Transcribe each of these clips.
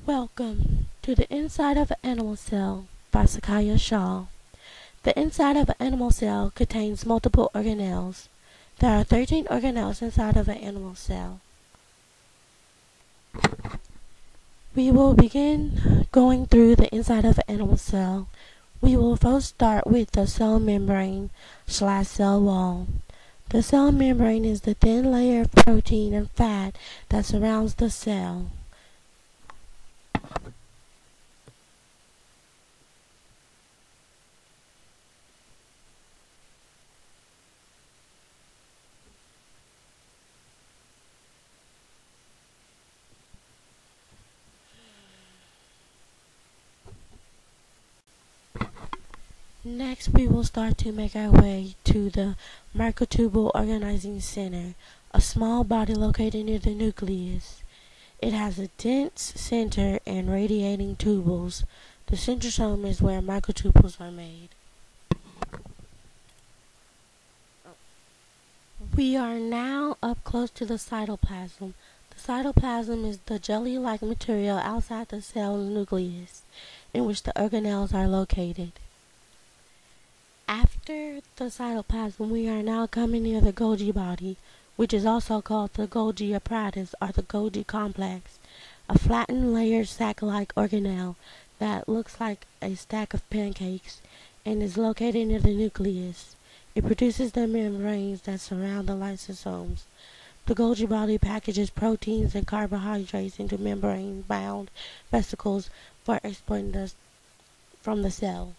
Welcome to the Inside of an Animal Cell by Sakaya Shaw. The inside of an animal cell contains multiple organelles. There are 13 organelles inside of an animal cell. We will begin going through the inside of an animal cell. We will first start with the cell membrane/cell wall. The cell membrane is the thin layer of protein and fat that surrounds the cell. Next, we will start to make our way to the microtubule organizing center, a small body located near the nucleus. It has a dense center and radiating tubules. The centrosome is where microtubules are made. We are now up close to the cytoplasm. The cytoplasm is the jelly-like material outside the cell's nucleus, in which the organelles are located. After the cytoplasm, we are now coming near the Golgi body, which is also called the Golgi apparatus or the Golgi complex, a flattened layered sac-like organelle that looks like a stack of pancakes and is located near the nucleus. It produces the membranes that surround the lysosomes. The Golgi body packages proteins and carbohydrates into membrane-bound vesicles for exporting from the cell.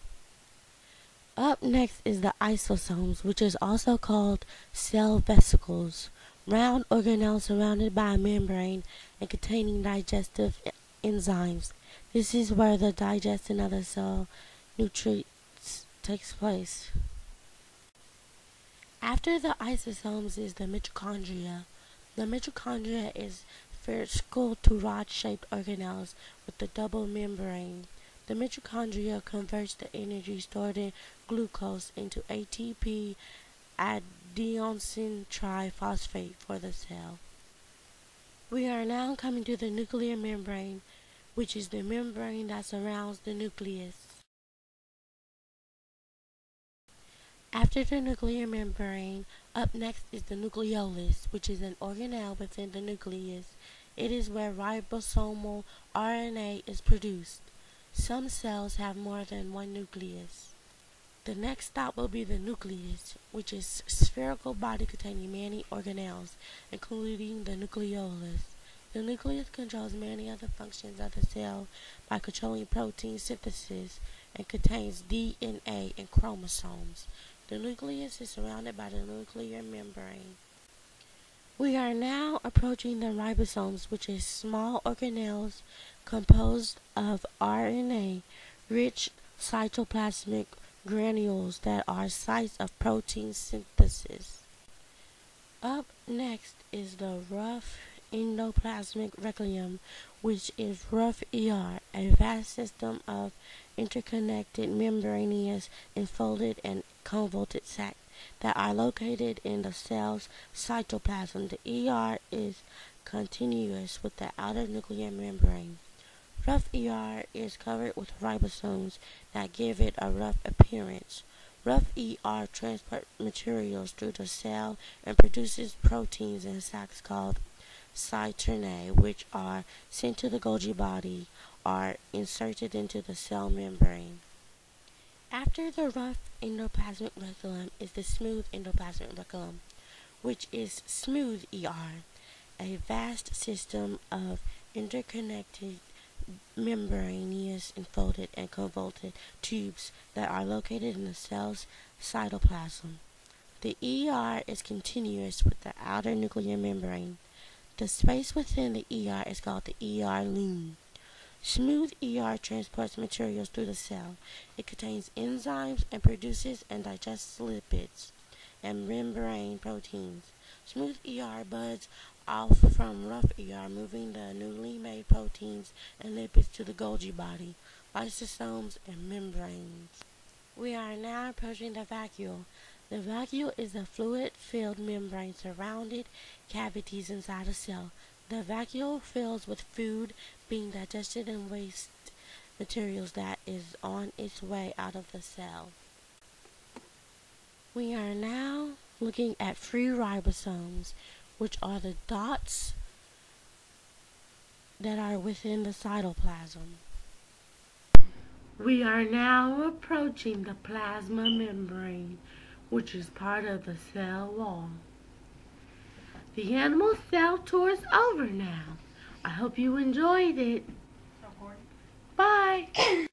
Up next is the isosomes, which is also called cell vesicles, round organelles surrounded by a membrane and containing digestive enzymes. This is where the digestion of the cell nutrients takes place. After the isosomes is the mitochondria. The mitochondria is spherical to rod-shaped organelles with a double membrane. The mitochondria converts the energy stored in glucose into ATP adenosine triphosphate for the cell. We are now coming to the nuclear membrane, which is the membrane that surrounds the nucleus. After the nuclear membrane, up next is the nucleolus, which is an organelle within the nucleus. It is where ribosomal RNA is produced. Some cells have more than one nucleus. The next stop will be the nucleus, which is a spherical body containing many organelles, including the nucleolus. The nucleus controls many of the functions of the cell by controlling protein synthesis and contains DNA and chromosomes. The nucleus is surrounded by the nuclear membrane. We are now approaching the ribosomes, which is small organelles composed of RNA-rich cytoplasmic granules that are sites of protein synthesis. Up next is the rough endoplasmic reticulum, which is rough ER, a vast system of interconnected membranous enfolded and convoluted sacs that are located in the cell's cytoplasm. The ER is continuous with the outer nuclear membrane. Rough ER is covered with ribosomes that give it a rough appearance. Rough ER transports materials through the cell and produces proteins in sacs called citrinnae, which are sent to the Golgi body or inserted into the cell membrane. After the rough endoplasmic reticulum is the smooth endoplasmic reticulum, which is smooth ER, a vast system of interconnected membranous enfolded and convoluted tubes that are located in the cell's cytoplasm. The ER is continuous with the outer nuclear membrane. The space within the ER is called the ER lumen. Smooth ER transports materials through the cell. It contains enzymes and produces and digests lipids and membrane proteins. Smooth ER buds off from rough ER, moving the newly made proteins and lipids to the Golgi body, lysosomes, and membranes. We are now approaching the vacuole. The vacuole is a fluid-filled membrane surrounded cavities inside a cell. The vacuole fills with food being digested and waste materials that is on its way out of the cell. We are now looking at free ribosomes, which are the dots that are within the cytoplasm. We are now approaching the plasma membrane, which is part of the cell wall. The animal cell tour is over now. I hope you enjoyed it. Bye.